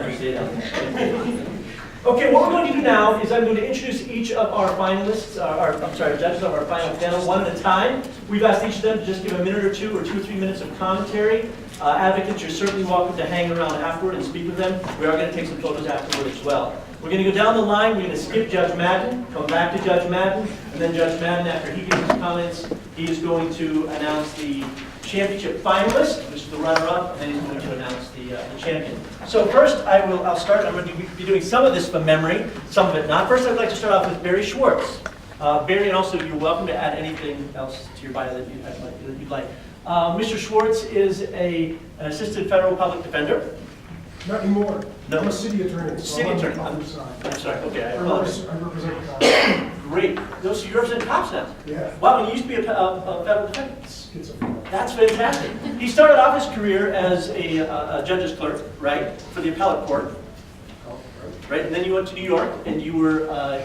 Better say that. Okay, what we're going to do now is I'm going to introduce each of our finalists, judges of our final panel one at a time. We've asked each of them to just give a minute or 2 or 3 minutes of commentary. Advocates, you're certainly welcome to hang around afterward and speak with them. We are going to take some photos afterward as well. We're going to go down the line. We're going to skip Judge Madden, come back to Judge Madden, and then Judge Madden, after he gives his comments, he is going to announce the championship finalist, which is the runner-up, and then he's going to announce the champion. So first, I'll start. I'm going to be doing some of this from memory, some of it not. First, I'd like to start off with Barry Schwartz. Barry, and also you're welcome to add anything else to your bio that you'd like. Mr. Schwartz is an assistant federal public defender. Not anymore. No. I'm a city attorney. So City attorney. I'm sorry. Okay, I I apologize. represent cops. Great. So you represent cops now. Yeah. Wow, and you used to be a federal defender. Schizophrenic. That's fantastic. He started off his career as a judge's clerk, right, for the appellate court, right? And then you went to New York, and you were, I'm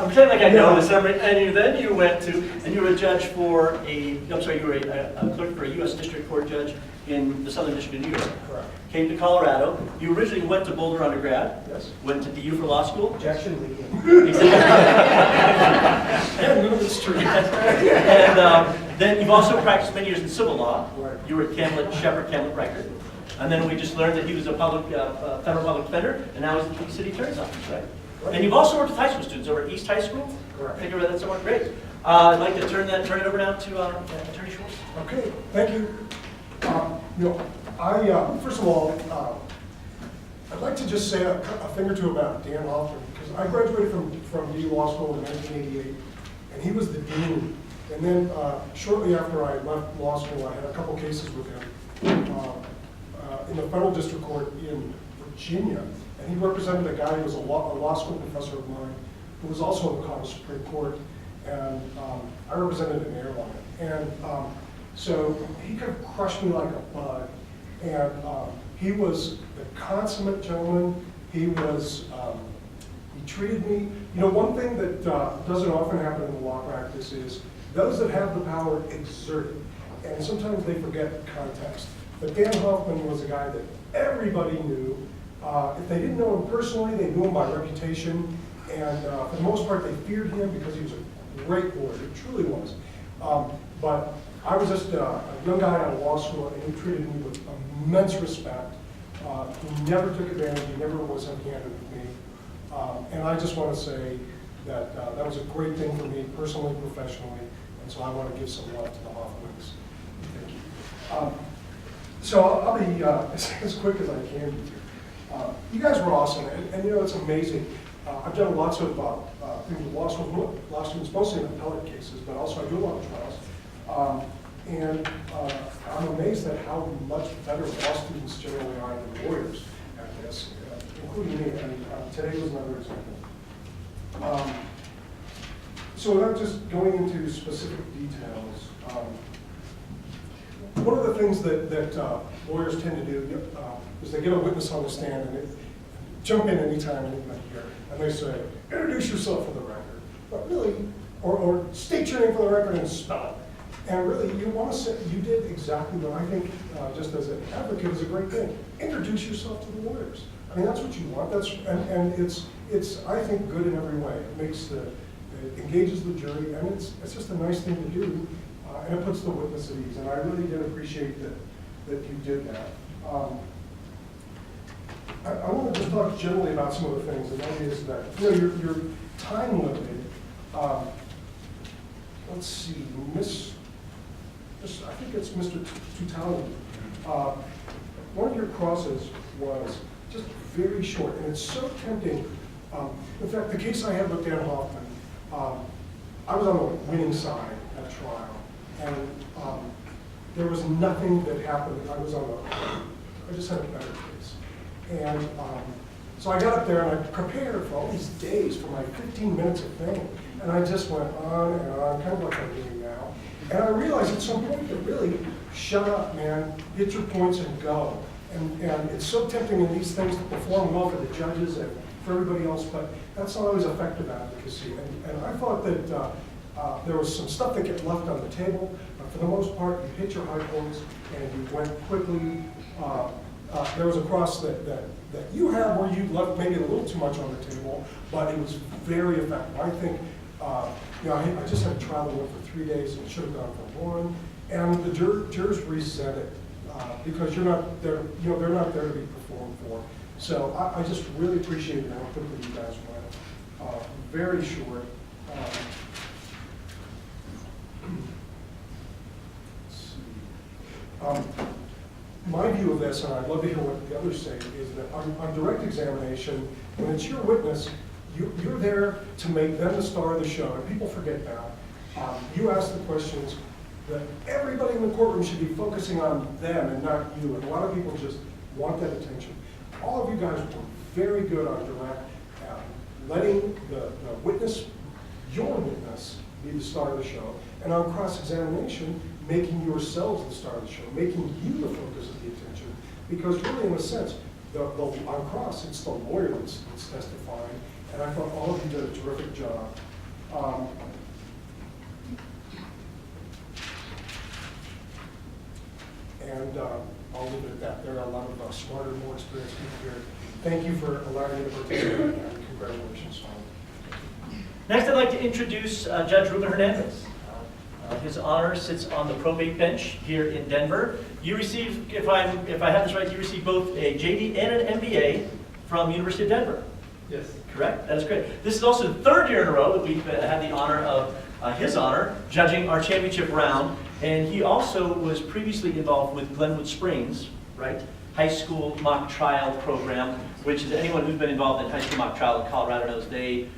pretending like I know this, and then you went to, and you were a judge for you were a clerk for a U.S. District Court judge in the Southern District of New York. Correct. Came to Colorado. You originally went to Boulder undergrad. Yes. Went to DU for law school. Objection legal. Yeah, none of it's true. And then you've also practiced many years in civil law. Right. You were at Shepherd, Reichert. And then we just learned that he was a federal public defender, and now he's in the city attorney's office, right? Right. And you've also worked with high school students over at East High School. Correct. I think I read that somewhere. Great. I'd like to turn it over now to Attorney Schwartz. Okay, thank you. First of all, I'd like to just say a thing or two about Dan Hoffman, because I graduated from DU Law School in 1988, and he was the dean. And then shortly after I left law school, I had a couple cases with him in the federal district court in Virginia. And he represented a guy who was a law school professor of mine, who was also in the Colorado Supreme Court, and I represented an airline. And so he could have crushed me like a bug. And he was the consummate gentleman. He treated me, one thing that doesn't often happen in the law practice is those that have the power exert it. And sometimes they forget context. But Dan Hoffman was a guy that everybody knew. If they didn't know him personally, they knew him by reputation. And for the most part, they feared him because he was a great lawyer. He truly was. But I was just a young guy out of law school, and he treated me with immense respect. He never took advantage. He never was heavy-handed with me. And I just want to say that that was a great thing for me, personally, professionally. And so I want to give some love to the Hoffmans. Thank you. So I'll be as quick as I can be here. You guys were awesome, and it's amazing. I've done lots of things with law students, mostly in appellate cases, but also I do a lot of trials. And I'm amazed at how much better law students generally are than lawyers at this, including me. And today was another example. So without just going into specific details, one of the things that lawyers tend to do is they get a witness on the stand and they jump in anytime anybody here, and they say, introduce yourself for the record. But really, or state your name for the record and spell it. And really, you want to say, you did exactly what I think, just as an advocate, is a great thing. Introduce yourself to the lawyers. I mean, that's what you want. And it's I think, good in every way. It engages the jury, and it's just a nice thing to do, and it puts the witness at ease. And I really did appreciate that you did that. I want to just talk generally about some of the things, and that is that you're time limited. Let's see, I think it's Mr. Tutali. One of your crosses was just very short, and it's so tempting. In fact, the case I had with Dan Hoffman, I was on the winning side at trial, and there was nothing that happened. I just had a better case. And so I got up there and I prepared for all these days for my 15 minutes of fame. And I just went on and on, kind of like I'm doing now. And I realized at some point that really, shut up, man, hit your points and go. And it's so tempting in these things to perform well for the judges and for everybody else, but that's not always effective advocacy. And I thought that there was some stuff that get left on the table, but for the most part, you hit your high points and you went quickly. There was a cross that you have where you left maybe a little too much on the table, but it was very effective. I think, I just had to travel with for 3 days and should have gone for 1. And the jurors reset it because you're not there, they're not there to be performed for. So I just really appreciate how quickly you guys went. Very short. Let's see. My view of this, and I'd love to hear what the others say, is that on direct examination, when it's your witness, you're there to make them the star of the show, and people forget that. You ask the questions that everybody in the courtroom should be focusing on them and not you, and a lot of people just want that attention. All of you guys were very good on direct, letting the witness, your witness, be the star of the show, and on cross-examination, making yourselves the star of the show, making you the focus of the attention. Because really, in a sense, on cross, it's the lawyer that's testifying, and I thought all of you did a terrific job. And I'll leave it at that. There are a lot of smarter, more experienced people here. Thank you for allowing me to participate, and congratulations. Next, I'd like to introduce Judge Ruben Hernandez. His honor sits on the probate bench here in Denver. You received, if I have this right, you received both a JD and an MBA from University of Denver. Yes. Correct? That is great. This is also the 3rd year in a row that we've had the honor of his honor judging our championship round. And he also was previously involved with Glenwood Springs, right? High school mock trial program, which is anyone who's been involved in high school mock trial in Colorado knows they're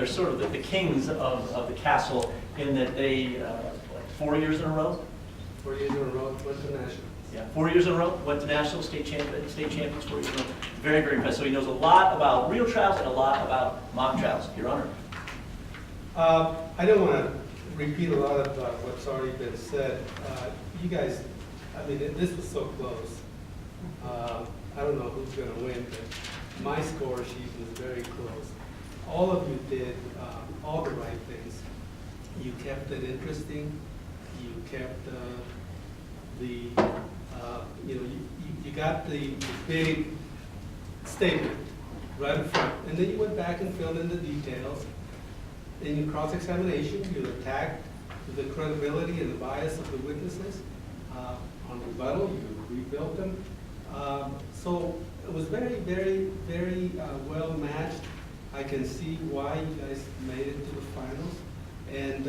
sort of the kings of the castle in that they, 4 years in a row? 4 years in a row, went to national. Yeah, 4 years in a row, went to national, state champions 4 years in a row. Very, very impressive. So he knows a lot about real trials and a lot about mock trials. Your Honor. I don't want to repeat a lot of what's already been said. You guys, I mean, this was so close. I don't know who's going to win, but my score sheet was very close. All of you did all the right things. You kept it interesting. You kept you got the big statement right in front, and then you went back and filled in the details. In your cross-examination, you attacked the credibility and the bias of the witnesses. On rebuttal, you rebuilt them. So it was very, very, very well matched. I can see why you guys made it to the finals. And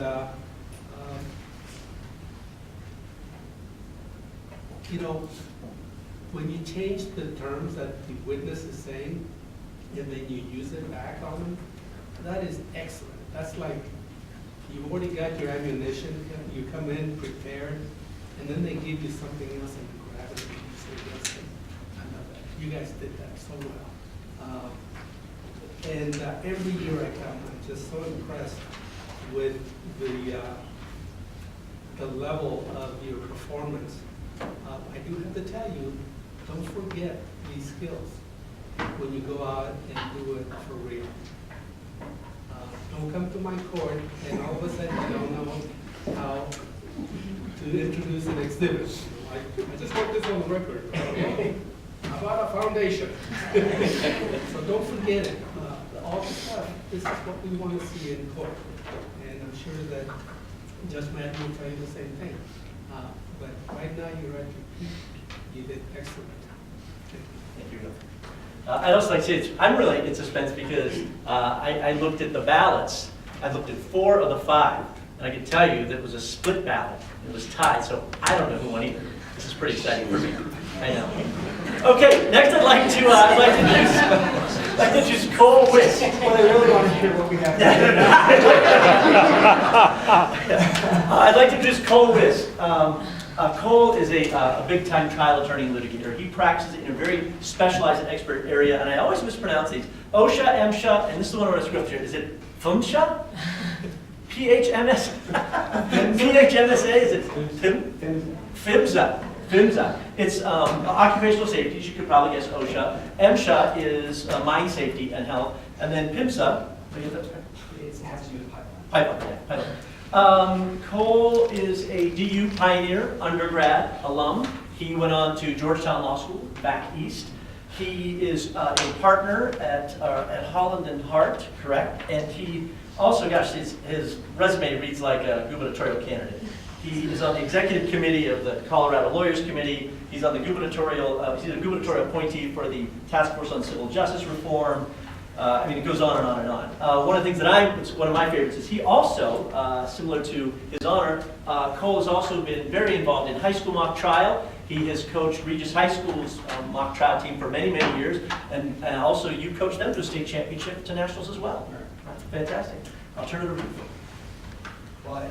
when you change the terms that the witness is saying, and then you use it back on them, that is excellent. That's like you've already got your ammunition, you come in prepared, and then they give you something else and you grab it and you say, yes, I love that. You guys did that so well. And every year I come, I'm just so impressed with the level of your performance. I do have to tell you, don't forget these skills when you go out and do it for real. Don't come to my court and all of a sudden you don't know how to introduce an exhibit. I just want this on the record. How about a foundation? So don't forget it. All the stuff, this is what we want to see in court. And I'm sure that Judge Matt will tell you the same thing. But right now you're at your peak. You did excellent. Thank you. I'd also like to say, I'm really in suspense because I looked at the ballots. I looked at 4 of the 5, and I can tell you that it was a split ballot. It was tied, so I don't know who won either. This is pretty exciting for me. I know. Okay, next I'd like to introduce Cole Wiss. Well, I really want to hear what we have to I'd like to introduce Cole Wiss. Cole is a big-time trial attorney and litigator. He practices in a very specialized and expert area, and I always mispronounce these. OSHA, MSHA, and this is the one where I screwed up here. Is it FMSHA? PHMS? PHMSA? Is it FMSA? FMSA. It's occupational safety. You could probably guess OSHA. MSHA is mine safety and health. And then PMSA. It has to do with Pipeline, yeah, pipeline. Cole is a DU Pioneer undergrad alum. He went on to Georgetown Law School back east. He is a partner at Holland and Hart, correct? And he also, gosh, his resume reads like a gubernatorial candidate. He is on the executive committee of the Colorado Lawyers Committee. He's on the gubernatorial, he's a gubernatorial appointee for the Task Force on Civil Justice Reform. I mean, it goes on and on and on. One of the things that one of my favorites is he also, similar to his honor, Cole has also been very involved in high school mock trial. He has coached Regis High School's mock trial team for many, many years, and also you coached them to a state championship to nationals as well. That's fantastic. I'll turn it over to you. Well,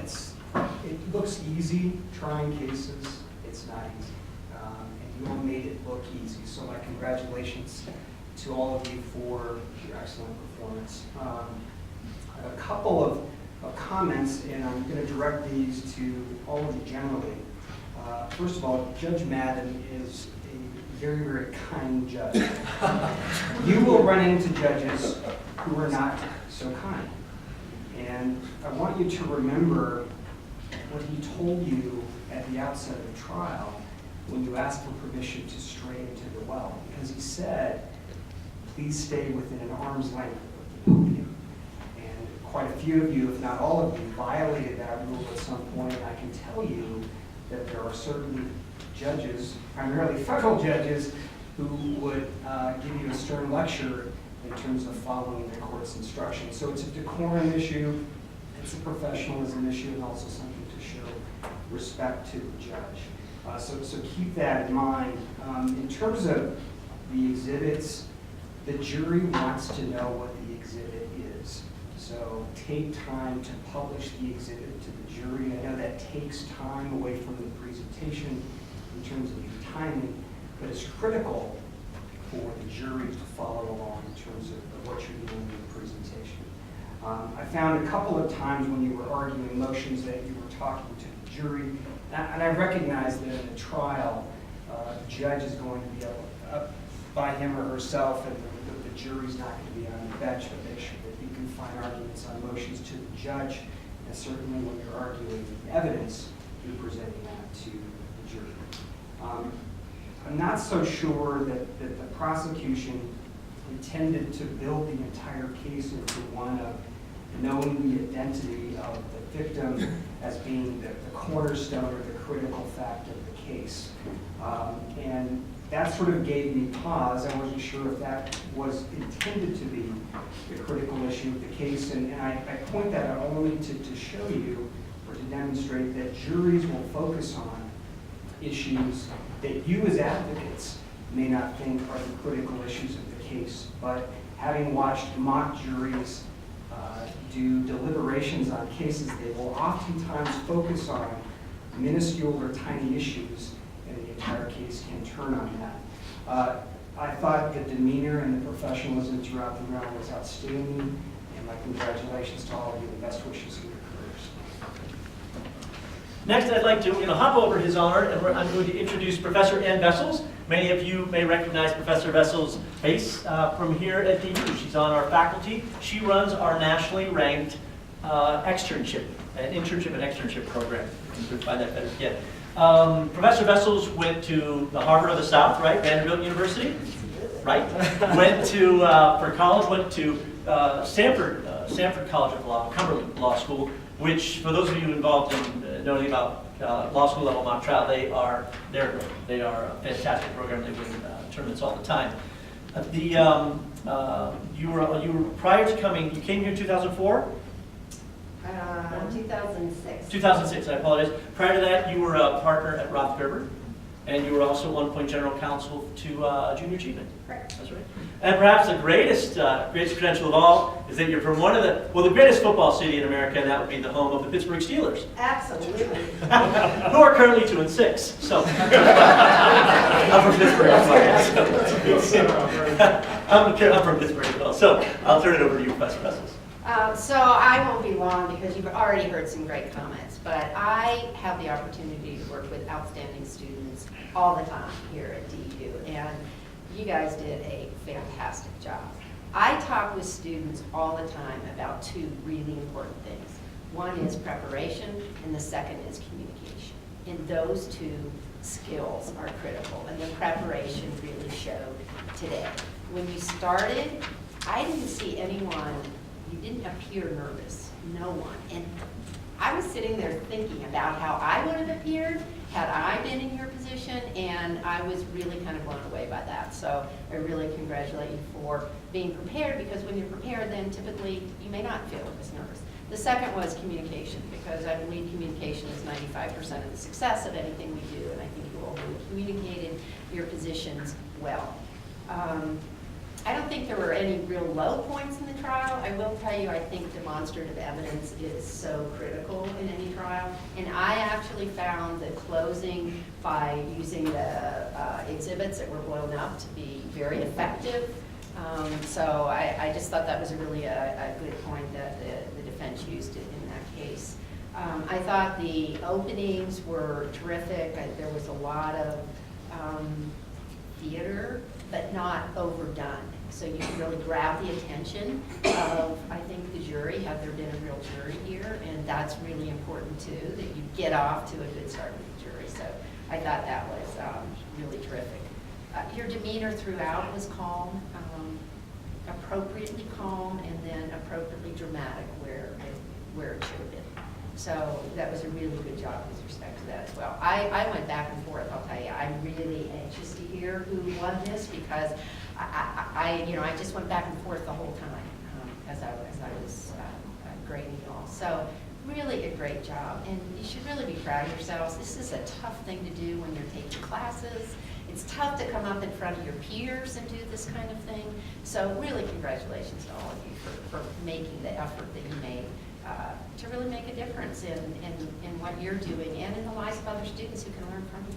it looks easy trying cases. It's not easy. And you all made it look easy. So my congratulations to all of you for your excellent performance. A couple of comments, and I'm going to direct these to all of you generally. First of all, Judge Madden is a very, very kind judge. You will run into judges who are not so kind. And I want you to remember what he told you at the outset of the trial when you asked for permission to stray into the well. Because he said, please stay within an arm's length of the podium. And quite a few of you, if not all of you, violated that rule at some point. And I can tell you that there are certain judges, primarily federal judges, who would give you a stern lecture in terms of following the court's instructions. So it's a decorum issue, it's a professionalism issue, and also something to show respect to the judge. So keep that in mind. In terms of the exhibits, the jury wants to know what the exhibit is. So take time to publish the exhibit to the jury. I know that takes time away from the presentation in terms of your timing, but it's critical for the jury to follow along in terms of what you're doing in the presentation. I found a couple of times when you were arguing motions that you were talking to the jury, and I recognize that in a trial, the judge is going to be up by him or herself, and the jury's not going to be on the bench, but make sure that you can find arguments on motions to the judge, and certainly when you're arguing evidence, you're presenting that to the jury. I'm not so sure that the prosecution intended to build the entire case into one of knowing the identity of the victim as being the cornerstone or the critical fact of the case. And that sort of gave me pause. I wasn't sure if that was intended to be the critical issue of the case. And I point that out only to show you or to demonstrate that juries will focus on issues that you as advocates may not think are the critical issues of the case. But having watched mock juries do deliberations on cases, they will oftentimes focus on minuscule or tiny issues, and the entire case can turn on that. I thought the demeanor and the professionalism throughout the round was outstanding, and my congratulations to all of you and best wishes in your careers. Next, I'd like to hop over his honor, and I'm going to introduce Professor Ann Vessels. Many of you may recognize Professor Vessels' face from here at DU. She's on our faculty. She runs our nationally ranked internship and externship program. You can find that better yet. Professor Vessels went to the Harvard of the South, right? Vanderbilt University, right? Went to, for college, went to Stanford College of Law, Cumberland Law School, which, for those of you involved in knowing about law school level mock trial, they're great. They are a fantastic program. They win tournaments all the time. You were prior to coming. You came here in 2004. 2006. 2006. I apologize. Prior to that, you were a partner at Roth Gerber, and you were also at one point general counsel to Junior Achievement. Correct. That's right. And perhaps the greatest credential of all is that you're from the greatest football city in America, and that would be the home of the Pittsburgh Steelers. Absolutely. Who are currently 2-6. So I'm from Pittsburgh. I'm from Pittsburgh as well. So I'll turn it over to you, Professor Vessels. So I won't be long because you've already heard some great comments, but I have the opportunity to work with outstanding students all the time here at DU, and you guys did a fantastic job. I talk with students all the time about two really important things. One is preparation, and the second is communication. And those two skills are critical, and the preparation really showed today. When you started, I didn't see anyone, you didn't appear nervous, no one. And I was sitting there thinking about how I would have appeared had I been in your position, and I was really kind of blown away by that. So I really congratulate you for being prepared, because when you're prepared, then typically you may not feel as nervous. The second was communication, because I believe communication is 95% of the success of anything we do, and I think you all really communicated your positions well. I don't think there were any real low points in the trial. I will tell you, I think demonstrative evidence is so critical in any trial. And I actually found the closing by using the exhibits that were blown up to be very effective. So I just thought that was really a good point that the defense used it in that case. I thought the openings were terrific. There was a lot of theater, but not overdone. So you can really grab the attention of, I think, the jury. Have there been a real jury here? And that's really important too, that you get off to a good start with the jury. So I thought that was really terrific. Your demeanor throughout was calm, appropriately calm, and then appropriately dramatic where it should have been. So that was a really good job with respect to that as well. I went back and forth, I'll tell you. I'm really anxious to hear who won this, because I just went back and forth the whole time as I was grading you all. So really a great job, and you should really be proud of yourselves. This is a tough thing to do when you're taking classes. It's tough to come up in front of your peers and do this kind of thing. So really congratulations to all of you for making the effort that you made to really make a difference in what you're doing and in the lives of other students who can learn from you.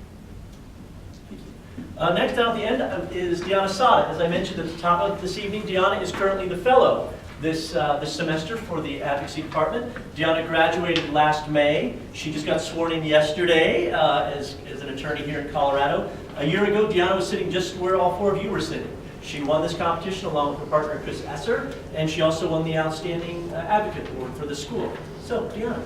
Next down at the end is Deanna Sott. As I mentioned at the top of this evening, Deanna is currently the fellow this semester for the advocacy department. Deanna graduated last May. She just got sworn in yesterday as an attorney here in Colorado. A year ago, Deanna was sitting just where all four of you were sitting. She won this competition along with her partner, Chris Esser, and she also won the Outstanding Advocate Award for the school. So, Deanna.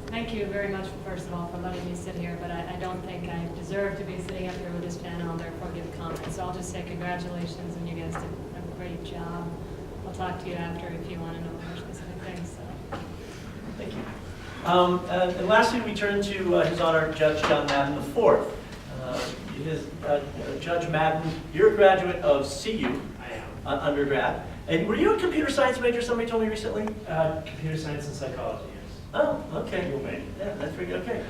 Thank you very much, first of all, for letting me sit here, but I don't think I deserve to be sitting up here with this panel and therefore give comments. So I'll just say congratulations, and you guys did a great job. I'll talk to you after if you want to know more specific things. So. Thank you. And lastly, we turn to His Honor Judge John Madden IV. Judge Madden, you're a graduate of CU. I am. Undergrad. And were you a computer science major, somebody told me recently? Computer science and psychology, yes. Oh, okay. You'll make. Yeah, that's pretty good. Okay.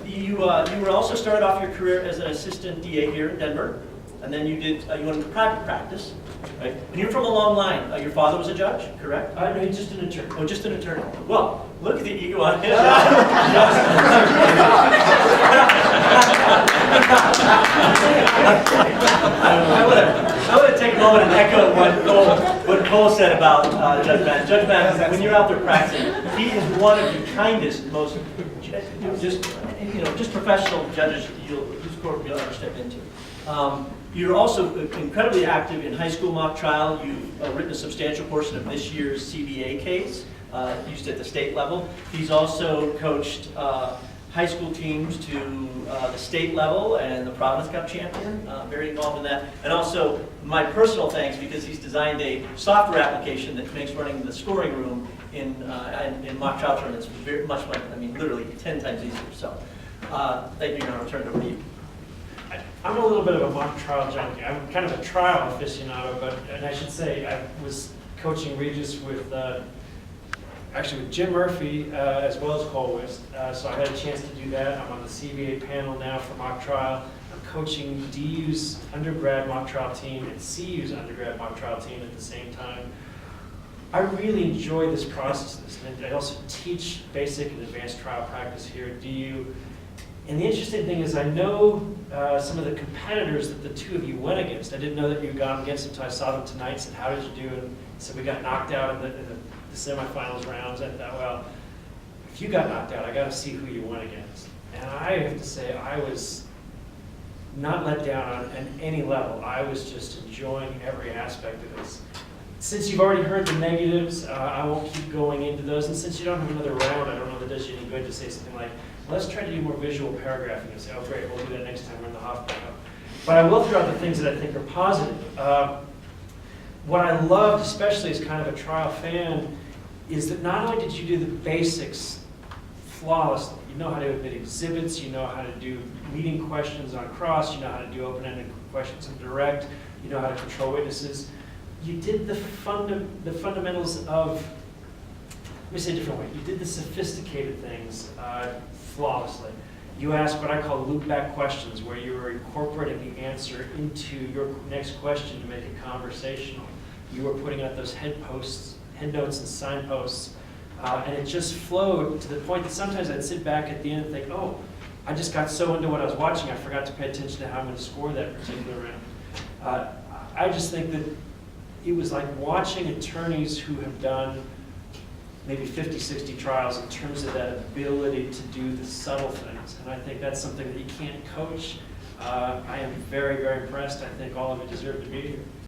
You were also started off your career as an assistant DA here in Denver, and then you went into private practice, right? And you're from a long line. Your father was a judge, correct? No, he's just an intern. Oh, just an attorney. Well, look at the ego on his. I want to take a moment and echo what Cole said about Judge Madden. Judge Madden, when you're out there practicing, he is one of the kindest, most just professional judges whose court you'll ever step into. You're also incredibly active in high school mock trial. You've written a substantial portion of this year's CBA case, used at the state level. He's also coached high school teams to the state level and the Providence Cup champion, very involved in that. And also my personal thanks, because he's designed a software application that makes running the scoring room in mock trial tournaments very much, literally 10 times easier. So thank you, Your Honor. I'll turn it over to you. I'm a little bit of a mock trial junkie. I'm kind of a trial aficionado, and I should say I was coaching Regis with Jim Murphy as well as Cole Wist. So I had a chance to do that. I'm on the CBA panel now for mock trial. I'm coaching DU's undergrad mock trial team and CU's undergrad mock trial team at the same time. I really enjoy this process, and I also teach basic and advanced trial practice here at DU. And the interesting thing is I know some of the competitors that the two of you went against. I didn't know that you had gone against them until I saw them tonight and said, how did you do? And said, we got knocked out in the semifinals rounds. I thought, well, if you got knocked out, I got to see who you went against. And I have to say, I was not let down on any level. I was just enjoying every aspect of this. since you've already heard the negatives, I won't keep going into those. And since you don't have another round, I don't know if it does you any good to say something like, let's try to do more visual paragraphing and say, oh great, we'll do that next time we're in the Hoffman Cup. But I will throw out the things that I think are positive. What I loved, especially as kind of a trial fan, is that not only did you do the basics flawlessly, you know how to admit exhibits, you know how to do leading questions on cross, you know how to do open-ended questions on direct, you know how to control witnesses. You did the fundamentals of, let me say it a different way, you did the sophisticated things flawlessly. You asked what I call loop-back questions, where you were incorporating the answer into your next question to make it conversational. You were putting out those head notes and signposts, and it just flowed to the point that sometimes I'd sit back at the end and think, oh, I just got so into what I was watching, I forgot to pay attention to how I'm going to score that particular round. I just think that it was like watching attorneys who have done maybe 50, 60 trials in terms of that ability to do the subtle things. And I think that's something that you can't coach. I am very, very impressed. I think all of you deserve to be here.